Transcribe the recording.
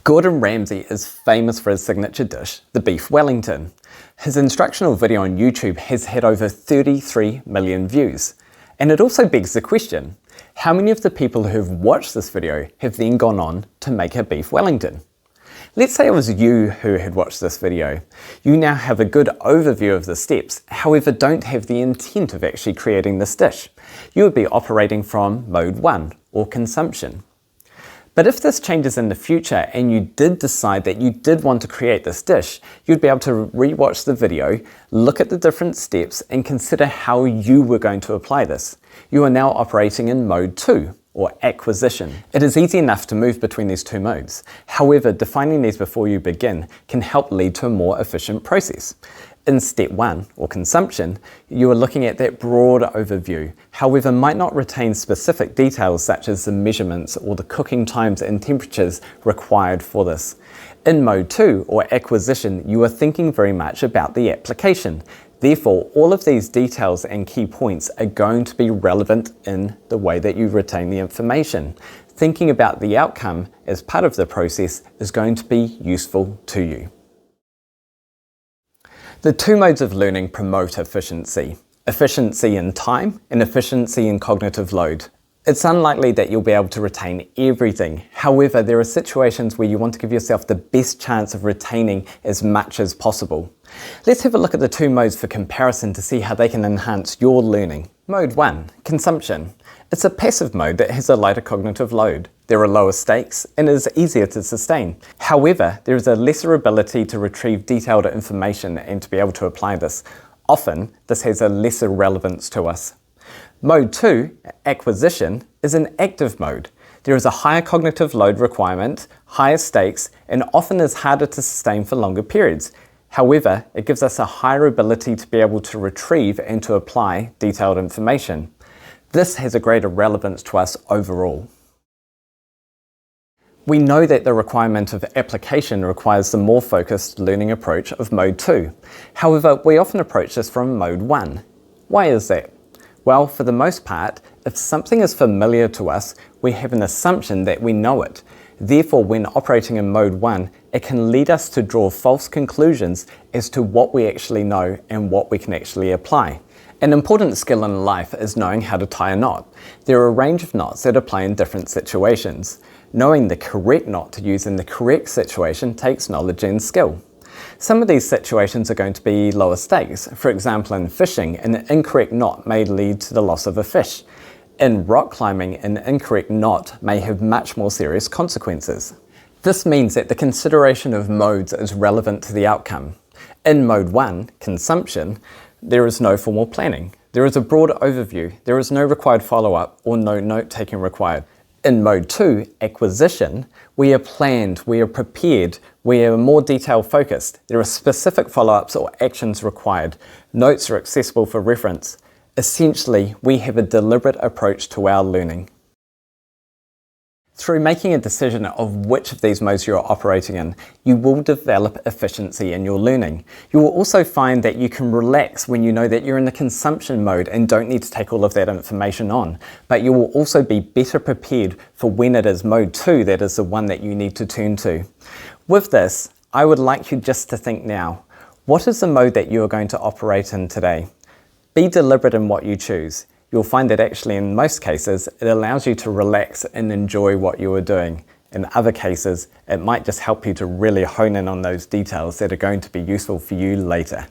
Gordon Ramsay is famous for his signature dish, the beef Wellington. His instructional video on YouTube has had over 33 million views. And it also begs the question, how many of the people who have watched this video have then gone on to make a beef Wellington? Let's say it was you who had watched this video. You now have a good overview of the steps, however don't have the intent of actually creating this dish. You would be operating from mode 1, or consumption. But if this changes in the future and you did decide that you did want to create this dish, you'd be able to re-watch the video, look at the different steps and consider how you were going to apply this. You are now operating in mode 2, or acquisition. It is easy enough to move between these two modes. However, defining these before you begin can help lead to a more efficient process. In step 1, or consumption, you are looking at that broad overview, however might not retain specific details such as the measurements or the cooking times and temperatures required for this. In mode 2, or acquisition, you are thinking very much about the application. Therefore, all of these details and key points are going to be relevant in the way that you retain the information. Thinking about the outcome as part of the process is going to be useful to you. The two modes of learning promote efficiency. Efficiency in time and efficiency in cognitive load. It's unlikely that you'll be able to retain everything. However, there are situations where you want to give yourself the best chance of retaining as much as possible. Let's have a look at the two modes for comparison to see how they can enhance your learning. Mode 1, consumption. It's a passive mode that has a lighter cognitive load. There are lower stakes and it is easier to sustain. However, there is a lesser ability to retrieve detailed information and to be able to apply this. Often, this has a lesser relevance to us. Mode 2, acquisition, is an active mode. There is a higher cognitive load requirement, higher stakes, and often is harder to sustain for longer periods. However, it gives us a higher ability to be able to retrieve and to apply detailed information. This has a greater relevance to us overall. We know that the requirement of application requires the more focused learning approach of mode 2. However, we often approach this from mode 1. Why is that? Well, for the most part, if something is familiar to us, we have an assumption that we know it. Therefore, when operating in mode 1, it can lead us to draw false conclusions as to what we actually know and what we can actually apply. An important skill in life is knowing how to tie a knot. There are a range of knots that apply in different situations. Knowing the correct knot to use in the correct situation takes knowledge and skill. Some of these situations are going to be lower stakes. For example, in fishing, an incorrect knot may lead to the loss of a fish. In rock climbing, an incorrect knot may have much more serious consequences. This means that the consideration of modes is relevant to the outcome. In mode 1, consumption, there is no formal planning. There is a broad overview. There is no required follow-up or no note-taking required. In mode 2, acquisition, we are planned, we are prepared, we are more detail focused. There are specific follow-ups or actions required. Notes are accessible for reference. Essentially, we have a deliberate approach to our learning. Through making a decision of which of these modes you are operating in, you will develop efficiency in your learning. You will also find that you can relax when you know that you're in the consumption mode and don't need to take all of that information on. But you will also be better prepared for when it is mode 2 that is the one that you need to turn to. With this, I would like you just to think now, what is the mode that you are going to operate in today? Be deliberate in what you choose. You'll find that actually in most cases, it allows you to relax and enjoy what you are doing. In other cases, it might just help you to really hone in on those details that are going to be useful for you later.